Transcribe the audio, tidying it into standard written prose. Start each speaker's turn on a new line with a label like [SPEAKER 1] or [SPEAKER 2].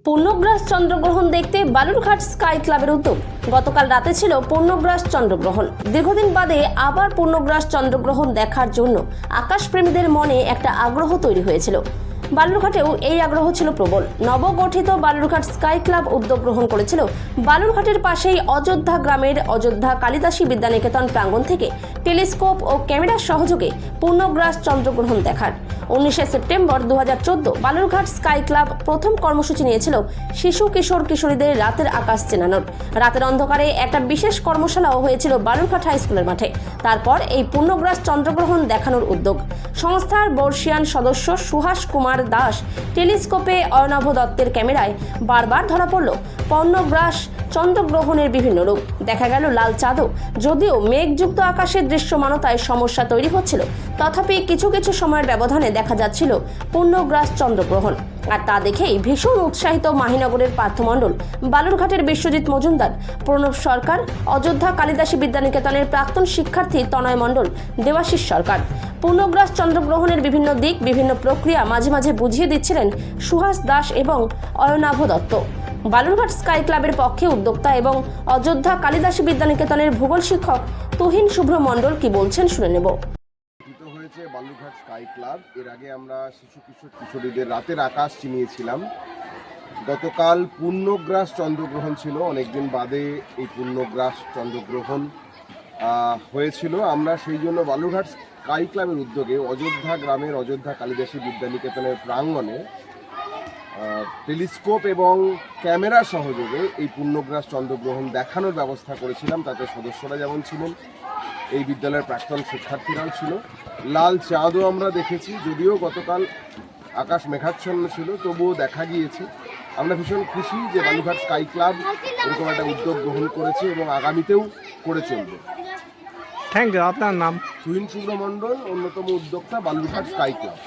[SPEAKER 1] পূর্ণগ্রাস চন্দ্রগ্রহণ দেখতে বালুরঘাট স্কাই ক্লাবের উদ্যোগ। গতকাল রাতে ছিল পূর্ণগ্রাস চন্দ্রগ্রহণ। দীর্ঘদিন বাদে আবার পূর্ণগ্রাস চন্দ্রগ্রহণ দেখার জন্য আকাশপ্রেমীদের মনে একটা আগ্রহ তৈরি হয়েছিল। বালুরঘাটেও এই আগ্রহ ছিল প্রবল। নবগঠিত বালুরঘাট স্কাই ক্লাব উদ্যোগ গ্রহণ করেছিল বালুরঘাটের পাশেই অযোধ্যা গ্রামের অযোধ্যা কালিদাসী বিদ্যানিকেতন প্রাঙ্গণ থেকে টেলিস্কোপ ও ক্যামেরার সহযোগে পূর্ণগ্রাস চন্দ্রগ্রহণ দেখার। 19শে সেপ্টেম্বর 2014 বালুরঘাট স্কাই ক্লাব প্রথম কর্মসূচি নিয়েছিল শিশু কিশোর কিশোরীদের রাতের আকাশ চেনানোর। রাতের অন্ধকারে একটা বিশেষ কর্মশালাও হয়েছিল বালুরঘাট হাই স্কুলের মাঠে। তারপর এই পূর্ণগ্রাস চন্দ্রগ্রহণ দেখানোর উদ্যোগ। সংস্থার বর্ষিয়ান সদস্য সুহাস কুমার দাস টেলিস্কোপে অর্ণব দত্তের ক্যামেরায় বারবার ধরা পড়ল পূর্ণগ্রাস চন্দ্রগ্রহণের বিভিন্ন রূপ। দেখা গেল লাল চাঁদও। যদিও মেঘযুক্ত আকাশের দৃশ্যমানতায় সমস্যা তৈরি হচ্ছিল, তথাপি কিছু কিছু সময়ের ব্যবধানে দেখা যাচ্ছিল পূর্ণগ্রাস চন্দ্রগ্রহণ। আর তা দেখেই ভীষণ উৎসাহিত মাহিনগরের পার্থমণ্ডল, বালুরঘাটের বিশ্বজিৎ মজুমদার, প্রণব সরকার, অযোধ্যা কালিদাসী বিদ্যানিকেতনের প্রাক্তন শিক্ষার্থী তনয় মণ্ডল, দেবাশিস সরকার। পূর্ণগ্রাস চন্দ্রগ্রহণের বিভিন্ন দিক, বিভিন্ন প্রক্রিয়া মাঝে মাঝে বুঝিয়ে দিচ্ছিলেন সুহাস দাস এবং অর্ণব দত্ত। বালুরঘাট স্কাই ক্লাবের পক্ষে উদ্যোক্তা এবং অযোধ্যা কালিদাসী বিদ্যানিকেতনের ভূগোল শিক্ষক তুহিন শুভ্র মণ্ডল কি বলছেন শুনে নেব।
[SPEAKER 2] হয়েছে বালুরঘাট স্কাই ক্লাব। এর আগে আমরা শিশু কিশোর কিশোরীদের রাতের আকাশ চিনিয়েছিলাম। গতকাল পূর্ণগ্রাস চন্দ্রগ্রহণ ছিল, অনেকদিন বাদে এই পূর্ণগ্রাস চন্দ্রগ্রহণ হয়েছিল। আমরা সেই জন্য বালুরঘাট স্কাই ক্লাবের উদ্যোগে অযোধ্যা গ্রামের অযোধ্যা কালিদাসী বিদ্যানিকেতনের প্রাঙ্গণে টেলিস্কোপ এবং ক্যামেরা সহযোগে এই পূর্ণগ্রাস চন্দ্রগ্রহণ দেখানোর ব্যবস্থা করেছিলাম। তাতে সদস্যরা যেমন ছিলেন, এই বিদ্যালয়ের প্রাক্তন শিক্ষার্থীরাও ছিল। লাল চাঁদও আমরা দেখেছি। যদিও গতকাল আকাশ মেঘাচ্ছন্ন ছিল, তবুও দেখা গিয়েছে। আমরা ভীষণ খুশি যে বালুরঘাট স্কাই ক্লাব এরকম একটা উদ্যোগ গ্রহণ করেছে এবং আগামীতেও করে চলবে।
[SPEAKER 3] Thank you. আপনার নাম?
[SPEAKER 2] তুহিন শুভ্র মণ্ডল, অন্যতম উদ্যোক্তা বালুরঘাট স্কাই ক্লাব।